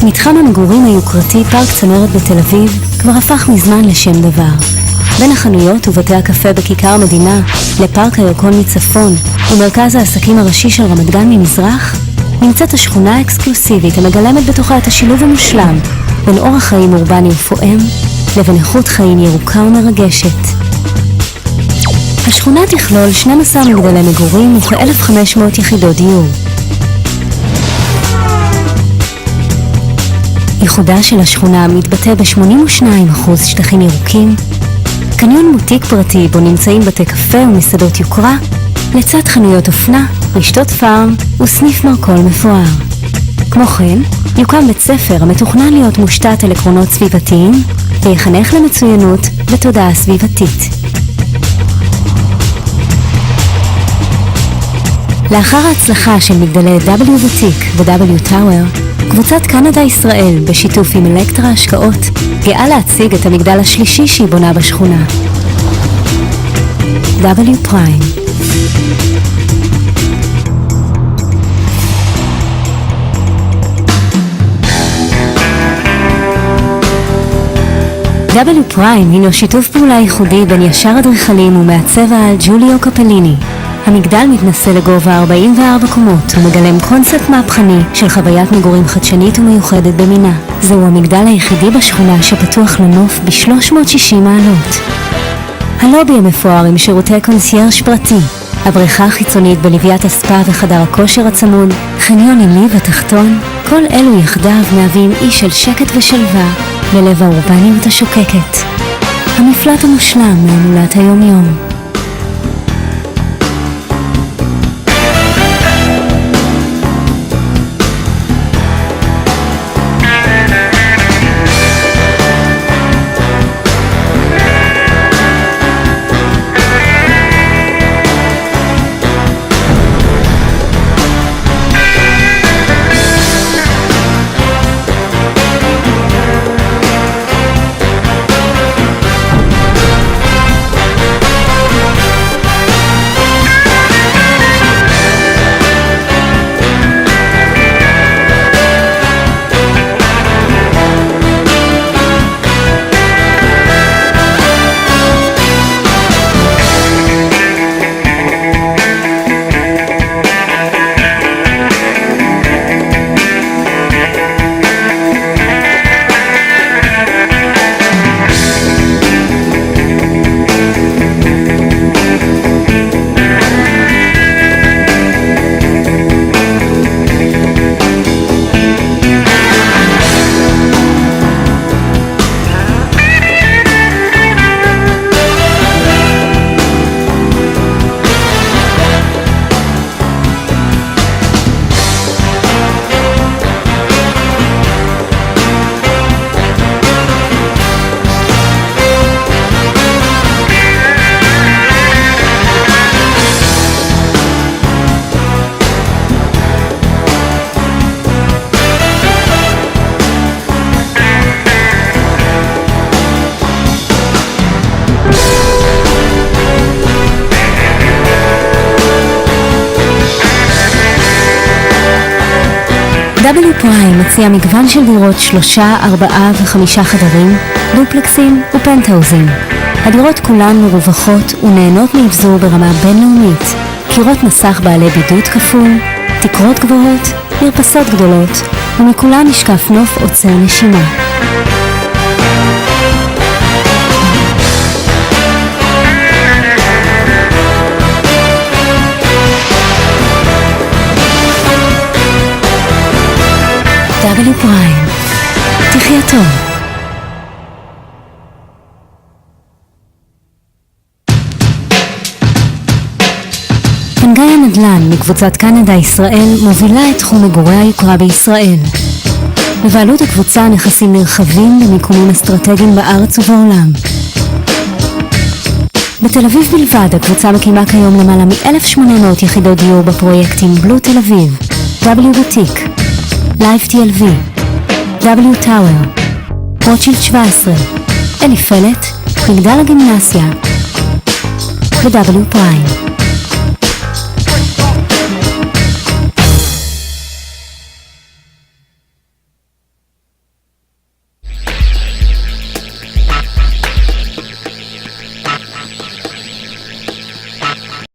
מתחם המגורים היוקרתי פארק צמרת בתל אביב כבר הפך מזמן לשם דבר. בין החנויות ובתי הקפה בכיכר מדינה לפארק הירקון מצפון ומרכז העסקים הראשי של רמת גן ממזרח נמצאת השכונה האקסקלוסיבית המגלמת בתוכה את השילוב המושלם בין אורח חיים אורבני ופועם לבין איכות חיים ירוקה ומרגשת. השכונה תכלול 12 מגדלי מגורים וכ-1,500 יחידות דיור. ייחודה של השכונה מתבטא ב-82% שטחים ירוקים, קניון בוטיק פרטי בו נמצאים בתי קפה ומסעדות יוקרה, לצד חנויות אופנה, רשתות פארם וסניף מרכול מפואר. כמו כן, יוקם בית ספר המתוכנן להיות מושתת על עקרונות סביבתיים ויחנך למצוינות בתודעה סביבתית. לאחר ההצלחה של מגדלי W בוטיק ו-W טאוור, קבוצת קנדה ישראל בשיתוף עם אלקטרה השקעות גאה להציג את המגדל השלישי שהיא בונה בשכונה. W פריים. W פריים הינו שיתוף פעולה ייחודי בין ישר אדריכלים ומעצב העל ג'וליו קפליני. המגדל מתנסה לגובה 44 קומות ומגלם קונספט מהפכני של חוויית מגורים חדשנית ומיוחדת במינה. זהו המגדל היחידי בשכונה שפתוח לנוף ב-360 מעלות. הלובי המפואר עם שירותי קונסיירש פרטי, הבריכה החיצונית בלוויית הספה וחדר הכושר הצמוד, חניון עילי ותחתון, כל אלו יחדיו מהווים אי של שקט ושלווה בלב האורבניות השוקקת. המפלט המושלם מהמולת היום-יום. W פריים מציע מגוון של דירות 3, 4 ו5 חדרים, דופלקסים ופנטהאוזים. הדירות כולן מרווחות ונהנות מאבזור ברמה בינלאומית, קירות מסך בעלי בידוד כפול, תקרות גבוהות, מרפסות גדולות, ומכולן נשקף נוף עוצר נשימה. W פריים. תחיה טוב. פנגאי הנדל"ן מקבוצת קנדה ישראל מובילה את תחום מגורי היוקרה בישראל. בבעלות הקבוצה נכסים נרחבים במיקומים אסטרטגיים בארץ ובעולם. בתל אביב בלבד הקבוצה מקימה כיום למעלה מ-1,800 יחידות דיור בפרויקטים בלו תל אביב, W בוטיק, לייב TLV, W טאוור, רוטשילד 17, אליפלט, מגדל הגימנסיה ו-W פריים.